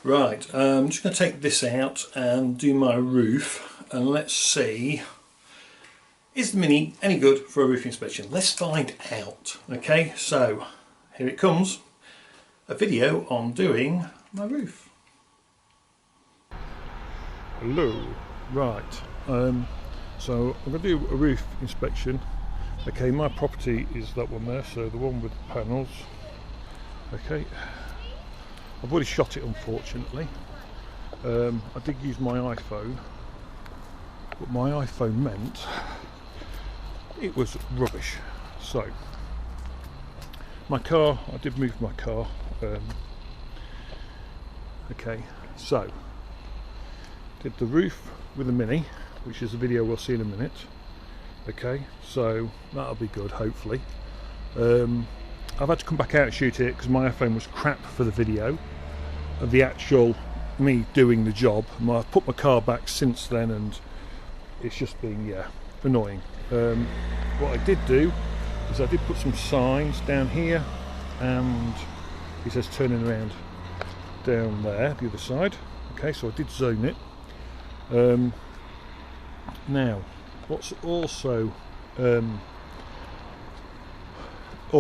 Right, I'm just going to take this out and do my roof, and let's see, is the Mini any good for a roof inspection? Let's find out. Okay, so here it comes, a video on doing my roof. Hello. Right, so I'm going to do a roof inspection. Okay, my property is that one there, so the one with the panels. Okay, I've already shot it, unfortunately. I did use my iPhone, but my iPhone meant it was rubbish. So my car, I did move my car. Okay, so did the roof with a Mini, which is a video we'll see in a minute. Okay, so that'll be good, hopefully. I've had to come back out and shoot it because my iPhone was crap for the video of the actual me doing the job. I've put my car back since then and it's just been, yeah, annoying. What I did do is I did put some signs down here, and it says turning around down there, the other side. Okay, so I did zone it. Now, what's also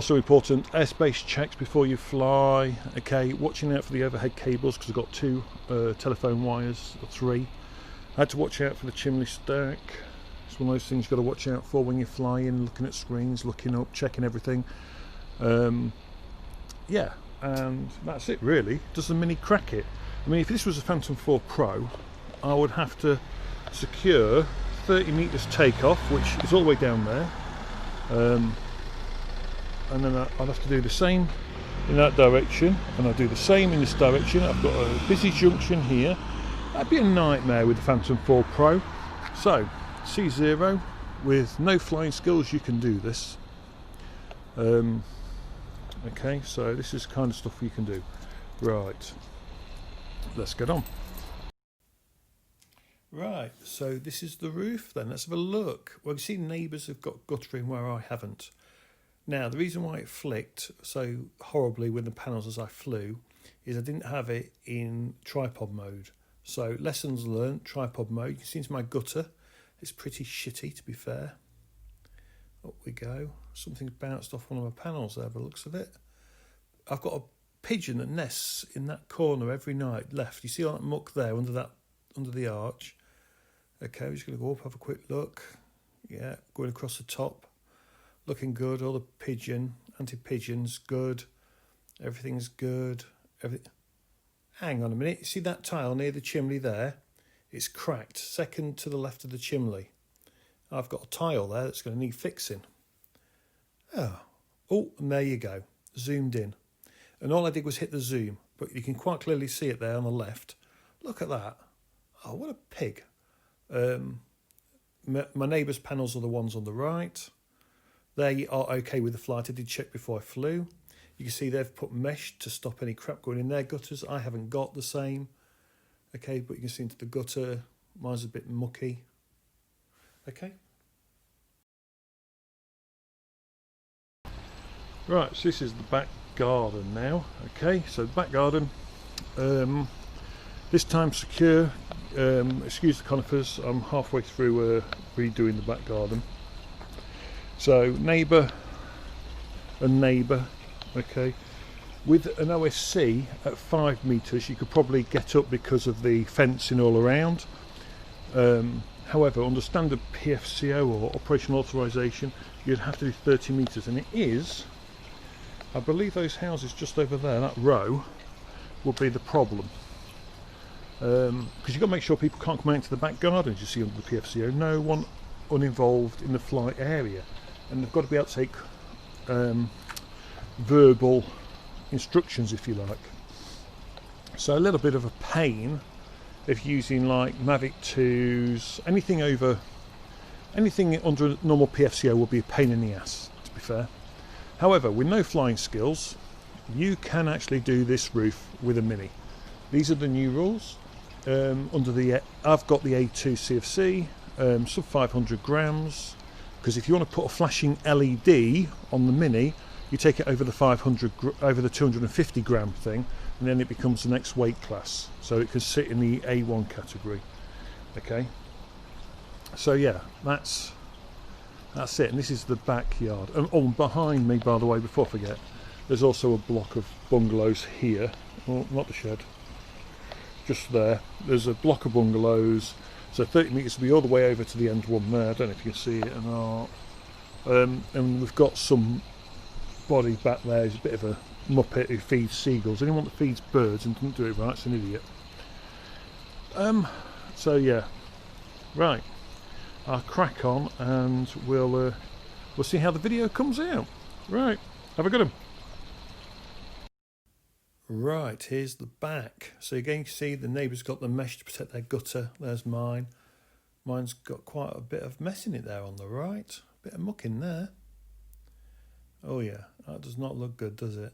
important, airspace checks before you fly. Okay, watching out for the overhead cables because I've got two telephone wires, or three. I had to watch out for the chimney stack. It's one of those things you've got to watch out for when you're flying, looking at screens, looking up, checking everything. Yeah, and that's it really. Does the Mini crack it? I mean, if this was a Phantom 4 Pro, I would have to secure 30 meters takeoff, which is all the way down there. And then I'll have to do the same in that direction, and I'll do the same in this direction. I've got a busy junction here. That'd be a nightmare with the Phantom 4 Pro. So C0 with no flying skills, you can do this. Okay, so this is the kind of stuff you can do. Right, let's get on. Right, so this is the roof then. Let's have a look. Well, you see neighbours have got guttering where I haven't. Now, the reason why it flicked so horribly with the panels as I flew is I didn't have it in tripod mode. So, lessons learnt, tripod mode. You can see into my gutter. It's pretty shitty, to be fair. Up we go. Something's bounced off one of my panels there by the looks of it. I've got a pigeon that nests in that corner every night left. You see all that muck there under the arch. Okay, we're just going to go up, have a quick look. Yeah, going across the top. Looking good, all the pigeon, anti-pigeons, good. Everything's good. Hang on a minute, you see that tile near the chimney there? It's cracked, second to the left of the chimney. I've got a tile there that's going to need fixing. Oh, and there you go, zoomed in. And all I did was hit the zoom, but you can quite clearly see it there on the left. Look at that. Oh, what a pig. My neighbour's panels are the ones on the right. They are okay with the flight. I did check before I flew. You can see they've put mesh to stop any crap going in their gutters. I haven't got the same. Okay, but you can see into the gutter. Mine's a bit mucky. Okay. Right, so this is the back garden now. Okay, so the back garden. This time secure. Excuse the conifers. I'm halfway through redoing the back garden. So neighbour and neighbour, okay. With an OSC at 5 meters, you could probably get up because of the fencing all around. However, under standard PFCO or operational authorization, you'd have to do 30 meters, and it is, I believe those houses just over there, that row, would be the problem. Because you've got to make sure people can't come out into the back garden, as you see under the PFCO. No one uninvolved in the flight area. And they've got to be able to take verbal instructions, if you like. So a little bit of a pain if using like Mavic 2s, anything under a normal PFCO will be a pain in the ass, to be fair. However, with no flying skills, you can actually do this roof with a Mini. These are the new rules. I've got the A2 CFC, sub 500 grams. Because if you want to put a flashing LED on the Mini, You take it over the 500, over the 250 gram thing, and then it becomes the next weight class. So it can sit in the A1 category. Okay. So yeah, that's it. And this is the backyard. And oh, behind me, by the way, before I forget, there's also a block of bungalows here. Oh, not the shed. Just there. There's a block of bungalows. So 30 metres will be all the way over to the end one there. I don't know if you can see it or not. And we've got some body back there. He's a bit of a muppet who feeds seagulls. Anyone that feeds birds and doesn't do it right is an idiot. So yeah, right. I'll crack on and we'll see how the video comes out. Right, have a good one. Right, here's the back. So again, you can see the neighbour's got the mesh to protect their gutter. There's mine. Mine's got quite a bit of mess in it there on the right. A bit of muck in there. Oh yeah, that does not look good, does it?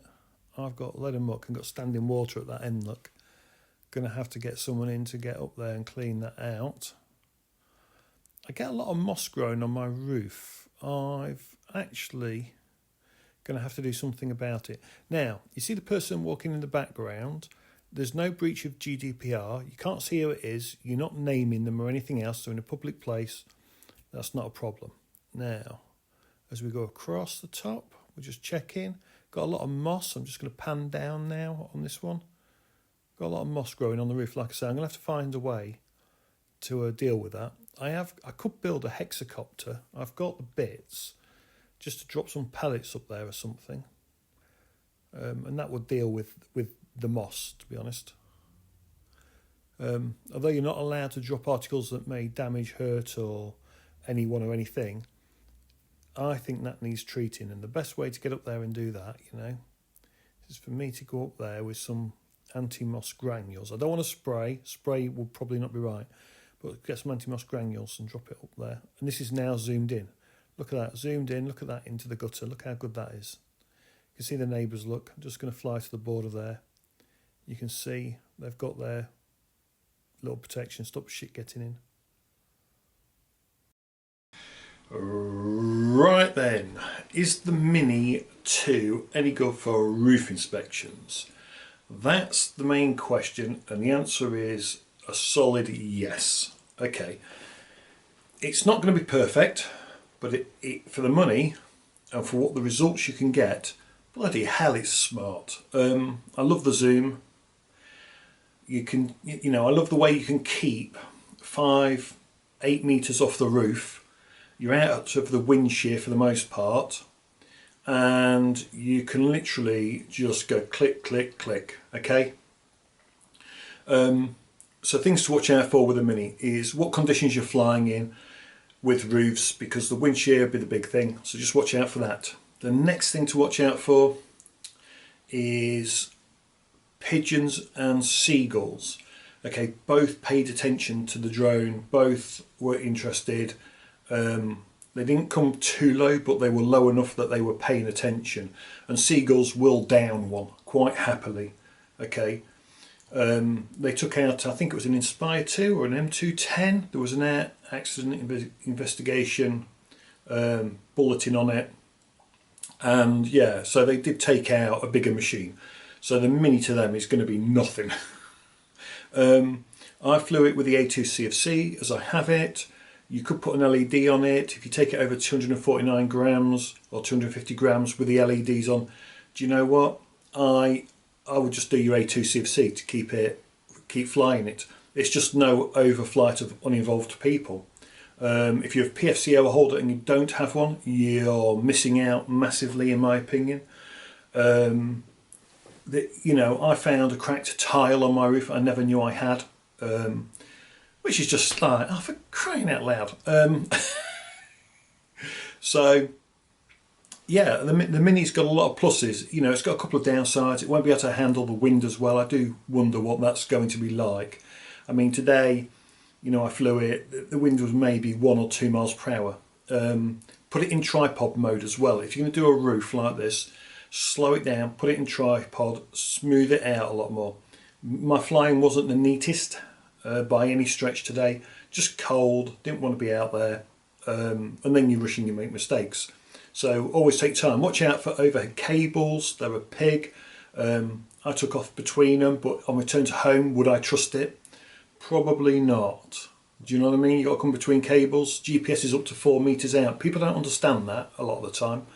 I've got a load of muck and got standing water at that end, look. Gonna have to get someone in to get up there and clean that out. I get a lot of moss growing on my roof. I've actually going to have to do something about it. Now, you see the person walking in the background. There's no breach of GDPR. You can't see who it is. You're not naming them or anything else. So in a public place, that's not a problem. Now, as we go across the top, we're just checking. Got a lot of moss. I'm just going to pan down now on this one. Got a lot of moss growing on the roof. Like I say, I'm going to have to find a way to deal with that. I could build a hexacopter. I've got the bits just to drop some pellets up there or something, and that would deal with the moss, to be honest. Although you're not allowed to drop articles that may damage, hurt, or anyone or anything, I think that needs treating, and the best way to get up there and do that, is for me to go up there with some anti-moss granules. I don't want to spray. Spray will probably not be right. But get some anti-moss granules and drop it up there. And this is now zoomed in. Look at that, zoomed in. Look at that into the gutter. Look how good that is. You can see the neighbours, look. I'm just going to fly to the border there. You can see they've got their little protection, stop shit getting in. Right then, is the Mini 2 any good for roof inspections? That's the main question, and the answer is a solid yes. Okay, it's not going to be perfect, but it for the money and for what the results you can get, bloody hell, it's smart. I love the zoom. You can, I love the way you can keep 5-8 meters off the roof. You're out of the wind shear for the most part, and you can literally just go click, click, click. Okay. So things to watch out for with a Mini is what conditions you're flying in with roofs, because the wind shear will be the big thing. So just watch out for that. The next thing to watch out for is pigeons and seagulls. Okay, both paid attention to the drone, both were interested. They didn't come too low, but they were low enough that they were paying attention. And seagulls will down one quite happily. Okay. They took out, I think it was an Inspire 2 or an M210. There was an air accident investigation bulletin on it. And yeah, so they did take out a bigger machine. So the Mini to them is going to be nothing. I flew it with the A2 CFC as I have it. You could put an LED on it. If you take it over 249 grams or 250 grams with the LEDs on, do you know what? I would just do your A2 CFC to keep flying it. It's just no overflight of uninvolved people. If you have PFC overholder and you don't have one, you're missing out massively, in my opinion. I found a cracked tile on my roof I never knew I had, which is just like, oh, for crying out loud. So yeah, the Mini's got a lot of pluses. It's got a couple of downsides. It won't be able to handle the wind as well. I do wonder what that's going to be like. I mean, today, I flew it. The wind was maybe 1 or 2 miles per hour. Put it in tripod mode as well. If you're going to do a roof like this, slow it down, put it in tripod, smooth it out a lot more. My flying wasn't the neatest by any stretch today. Just cold, didn't want to be out there. And then you're rushing, you make mistakes. So always take time. Watch out for overhead cables. They're a pig. I took off between them, but on return to home, would I trust it? Probably not. Do you know what I mean? You've got to come between cables. GPS is up to 4 meters out. People don't understand that a lot of the time.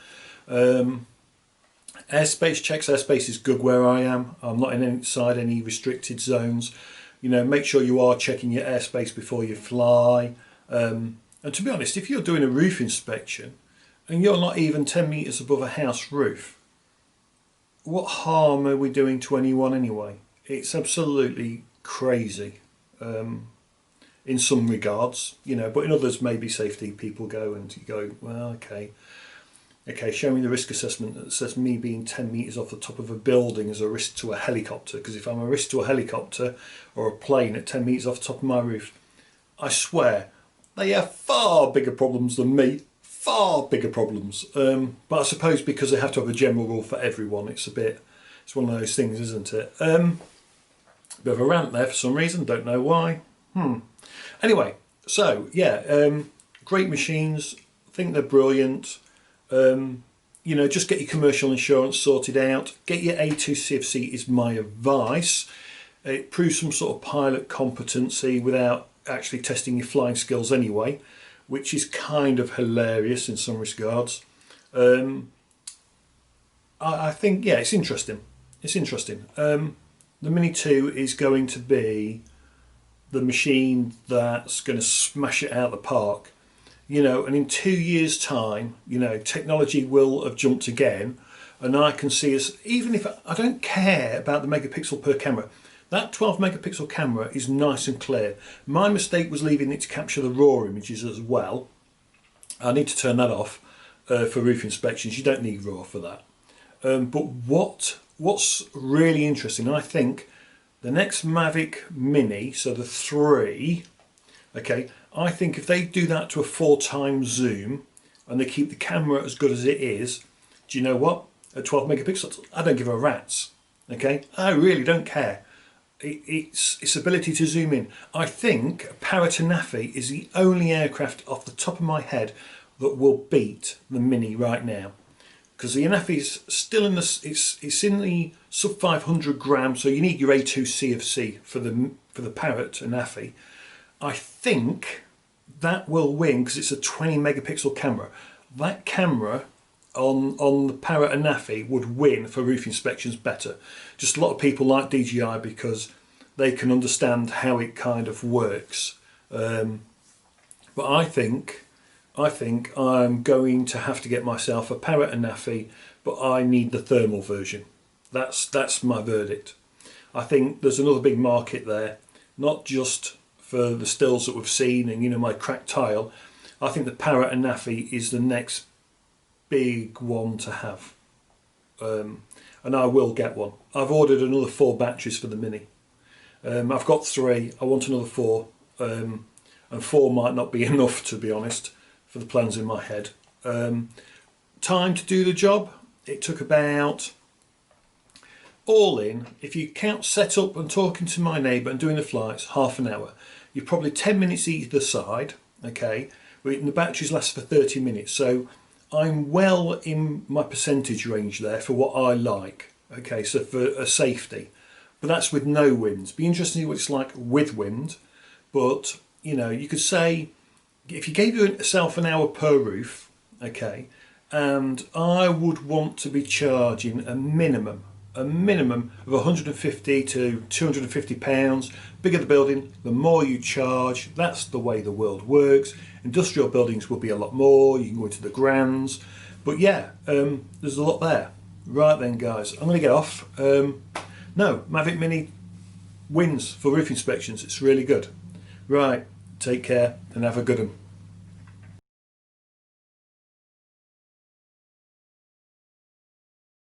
Airspace checks. Airspace is good where I am. I'm not inside any restricted zones. You know, make sure you are checking your airspace before you fly. And to be honest, if you're doing a roof inspection and you're not even 10 meters above a house roof, what harm are we doing to anyone anyway? It's absolutely crazy in some regards, you know, but in others, maybe safety, people go and you go, well, okay, show me the risk assessment that says me being 10 metres off the top of a building is a risk to a helicopter, because if I'm a risk to a helicopter or a plane at 10 metres off the top of my roof, I swear they have far bigger problems than me, far bigger problems. But I suppose because they have to have a general rule for everyone, it's one of those things, isn't it? Bit of a rant there for some reason, don't know why. Anyway, so yeah, great machines, I think they're brilliant. You know, just get your commercial insurance sorted out. Get your A2 CFC is my advice. It proves some sort of pilot competency without actually testing your flying skills anyway, which is kind of hilarious in some regards. I think, yeah, it's interesting. It's interesting. The Mini 2 is going to be the machine that's going to smash it out of the park. You know, and in 2 years' time, you know, technology will have jumped again, and I can see us, even if I don't care about the megapixel per camera, that 12 megapixel camera is nice and clear. My mistake was leaving it to capture the raw images as well. I need to turn that off for roof inspections. You don't need raw for that. But what's really interesting, I think, the next Mavic Mini, so the 3, okay, I think if they do that to a 4x zoom and they keep the camera as good as it is, do you know what? At 12 megapixels, I don't give a rat's. Okay, I really don't care. Its ability to zoom in. I think Parrot Anafi is the only aircraft off the top of my head that will beat the Mini right now, because the Anafi is still in the it's in the sub 500 grams, so you need your A2 CFC for the Parrot Anafi. I think that will win because it's a 20 megapixel camera. That camera on the Parrot Anafi would win for roof inspections better. Just a lot of people like DJI because they can understand how it kind of works. But I think I'm going to have to get myself a Parrot Anafi, but I need the thermal version. That's my verdict. I think there's another big market there, not just for the stills that we've seen and, you know, my cracked tile. I think the Parrot Anafi is the next big one to have, and I will get one. I've ordered another 4 batteries for the Mini. I've got 3, I want another 4, and 4 might not be enough, to be honest, for the plans in my head. Time to do the job, it took about, all in, if you count setup and talking to my neighbour and doing the flights, half an hour. You're probably 10 minutes either side, okay, and the batteries last for 30 minutes, so I'm well in my percentage range there for what I like, okay, so for a safety, but that's with no wind. Be interesting to see what it's like with wind, but, you know, you could say, if you gave yourself an hour per roof, okay, and I would want to be charging a minimum of 150 to 250 pounds. Bigger the building, the more you charge. That's the way the world works. Industrial buildings will be a lot more. You can go into the grands, but yeah, there's a lot there. Right then, guys, I'm going to get off. No, Mavic Mini wins for roof inspections. It's really good. Right, take care and have a good one.